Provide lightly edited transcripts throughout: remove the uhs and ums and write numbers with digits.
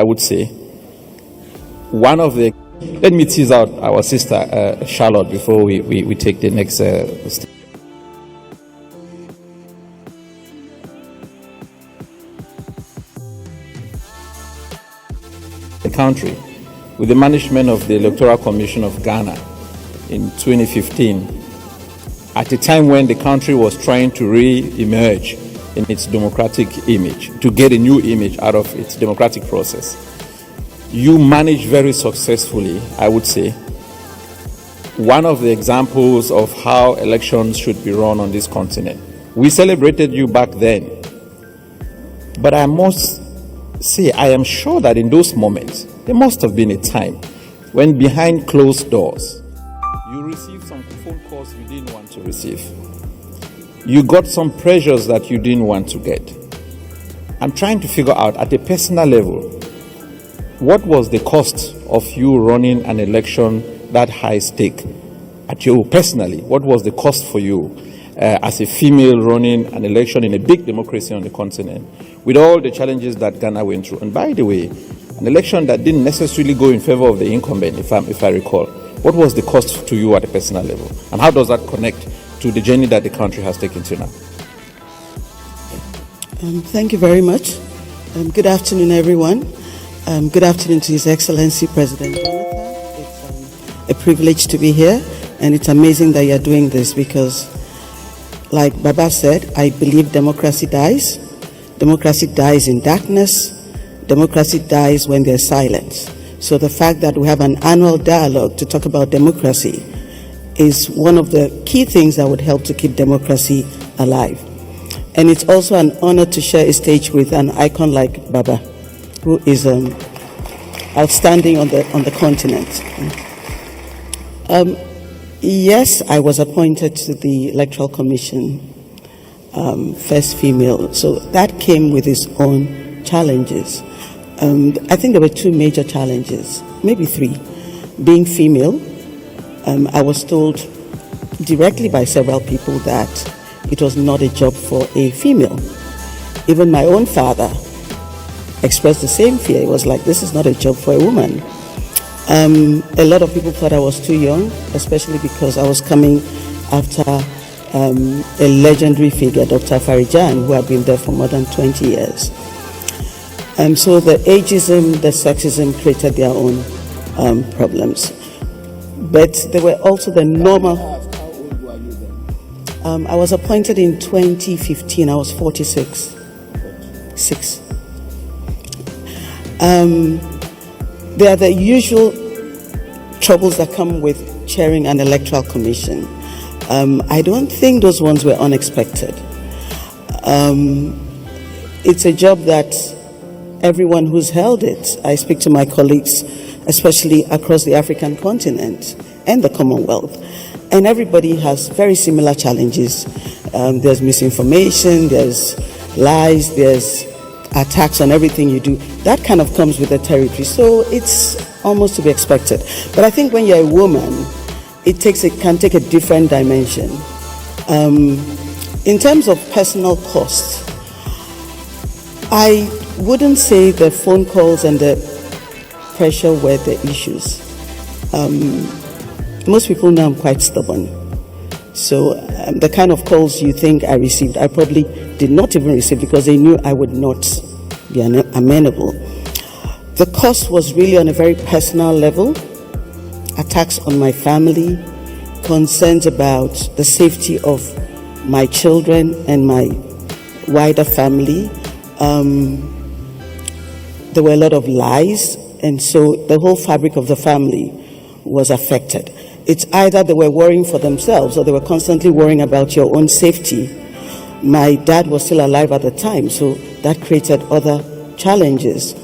I would say. One of the, let me tease out our sister Charlotte before we take the next step. The country, with the management of the Electoral Commission of Ghana in 2015, at a time when the country was trying to re-emerge in its democratic image, to get a new image out of its democratic process. You managed very successfully, I would say, one of the examples of how elections should be run on this continent. We celebrated you back then, but I must say, I am sure that in those moments, there must have been a time when behind closed doors, you received some phone calls you didn't want to receive. You got some pressures that you didn't want to get. I'm trying to figure out at a personal level, what was the cost of you running an election that high stake? At you personally, what was the cost for you as a female running an election in a big democracy on the continent, with all the challenges that Ghana went through? And by the way, an election that didn't necessarily go in favor of the incumbent, if I recall. What was the cost to you at a personal level? And how does that connect to the journey that the country has taken to now? Thank you very much. Good afternoon, everyone. Good afternoon to His Excellency President Jonathan. It's a privilege to be here, and it's amazing that you're doing this because, like Baba said, I believe democracy dies. Democracy dies in darkness. Democracy dies when there's silence. So the fact that we have an annual dialogue to talk about democracy is one of the key things that would help to keep democracy alive. And it's also an honor to share a stage with an icon like Baba, who is outstanding on the continent. Yes, I was appointed to the Electoral Commission, first female. So that came with its own challenges. I think there were two major challenges, maybe three. Being female, I was told directly by several people that it was not a job for a female. Even my own father expressed the same fear. It was like, this is not a job for a woman. A lot of people thought I was too young, especially because I was coming after a legendary figure, Dr. Farijan, who had been there for more than 20 years. So the ageism, the sexism created their own problems. But there were also the normal. How old were you then? I was appointed in 2015. I was 46. There are the usual troubles that come with chairing an electoral commission. I don't think those ones were unexpected. It's a job that everyone who's held it, I speak to my colleagues, especially across the African continent and the Commonwealth, and everybody has very similar challenges. There's misinformation, there's lies, there's attacks on everything you do. That kind of comes with the territory, so it's almost to be expected. But I think when you're a woman, it can take a different dimension. In terms of personal costs, I wouldn't say the phone calls and the pressure were the issues. Most people know I'm quite stubborn. So the kind of calls you think I received, I probably did not even receive because they knew I would not be amenable. The cost was really on a very personal level. Attacks on my family, concerns about the safety of my children and my wider family. There were a lot of lies, and so the whole fabric of the family was affected. It's either they were worrying for themselves or they were constantly worrying about your own safety. My dad was still alive at the time, so that created other challenges.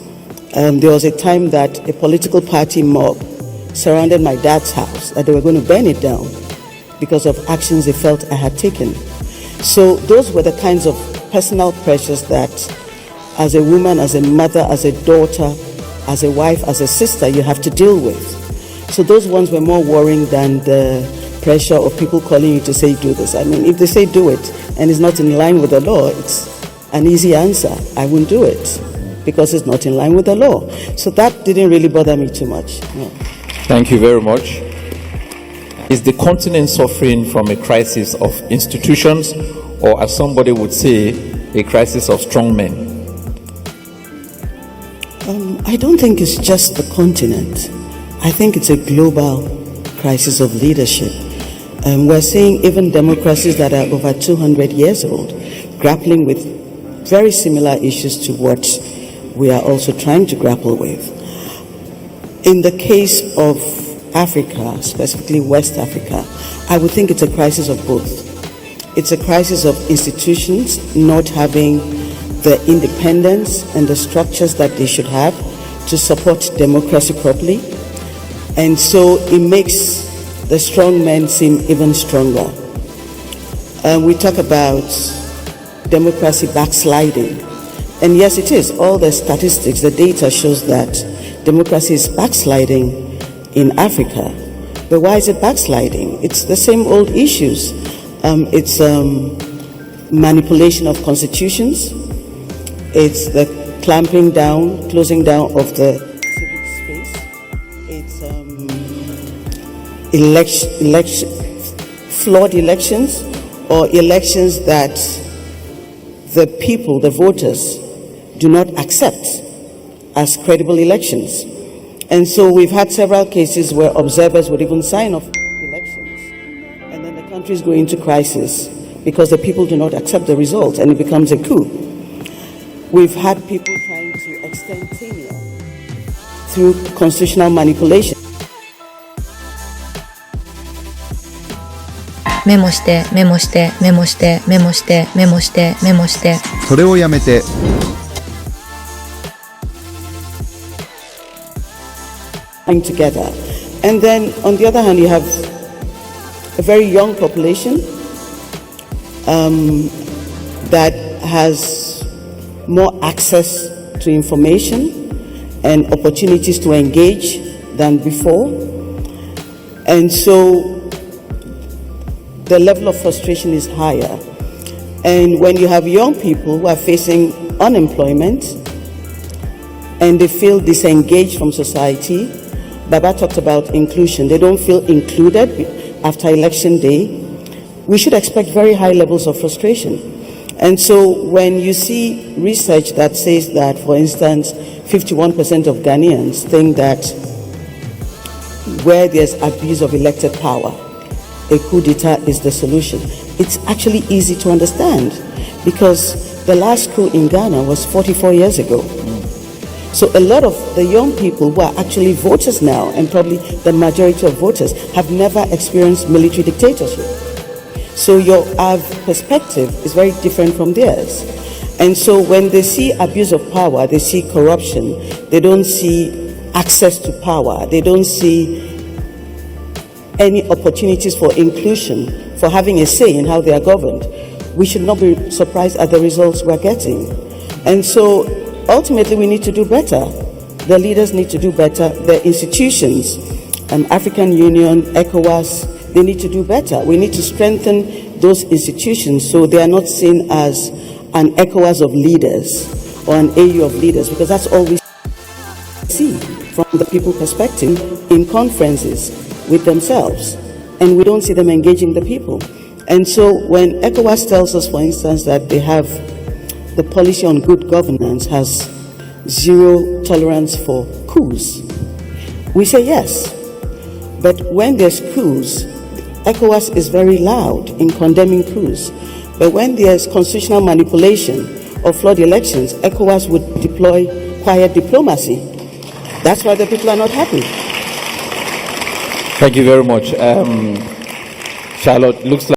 There was a time that a political party mob surrounded my dad's house, that they were going to burn it down because of actions they felt I had taken. So those were the kinds of personal pressures that as a woman, as a mother, as a daughter, as a wife, as a sister, you have to deal with. So those ones were more worrying than the pressure of people calling you to say do this. I mean, if they say do it and it's not in line with the law, it's an easy answer. I won't do it. because it's not in line with the law. So that didn't really bother me too much. No. Thank you very much. Is the continent suffering from a crisis of institutions, or as somebody would say, a crisis of strong men? I don't think it's just the continent. I think it's a global crisis of leadership. We're seeing even democracies that are over 200 years old grappling with very similar issues to what we are also trying to grapple with. In the case of Africa, specifically West Africa, I would think it's a crisis of both. It's a crisis of institutions not having the independence and the structures that they should have to support democracy properly. And so it makes the strong men seem even stronger. We talk about democracy backsliding. And yes, it is. All the statistics, the data shows that democracy is backsliding in Africa. But why is it backsliding? It's the same old issues. It's manipulation of constitutions. It's the clamping down, closing down of the civic space. It's flawed elections, or elections that the people, the voters, do not accept as credible elections. And so we've had several cases where observers would even sign off elections, and then the country is going into crisis because the people do not accept the results, and it becomes a coup. We've had people trying to extend tenure through constitutional manipulation. メモしてメモしてメモしてメモしてメモしてメモして。それをやめて。Together. And then on the other hand, you have a very young population that has more access to information and opportunities to engage than before. And so the level of frustration is higher. And when you have young people who are facing unemployment and they feel disengaged from society, Baba talked about inclusion. They don't feel included after election day. We should expect very high levels of frustration. And so when you see research that says that, for instance, 51% of Ghanaians think that where there's abuse of elected power, a coup d'etat is the solution. It's actually easy to understand because the last coup in Ghana was 44 years ago. So a lot of the young people who are actually voters now, and probably the majority of voters, have never experienced military dictatorship. So our perspective is very different from theirs. And so when they see abuse of power, they see corruption, they don't see access to power, they don't see any opportunities for inclusion, for having a say in how they are governed, we should not be surprised at the results we're getting. And so ultimately we need to do better. The leaders need to do better. The institutions, African Union, ECOWAS, they need to do better. We need to strengthen those institutions so they are not seen as an ECOWAS of leaders or an AU of leaders, because that's all we see from the people perspective in conferences with themselves, and we don't see them engaging the people. And so when ECOWAS tells us, for instance, that they have the policy on good governance has zero tolerance for coups, we say yes. But when there's coups, ECOWAS is very loud in condemning coups. But when there's constitutional manipulation or flawed elections, ECOWAS would deploy quiet diplomacy. That's why the people are not happy. Thank you very much. Charlotte, looks like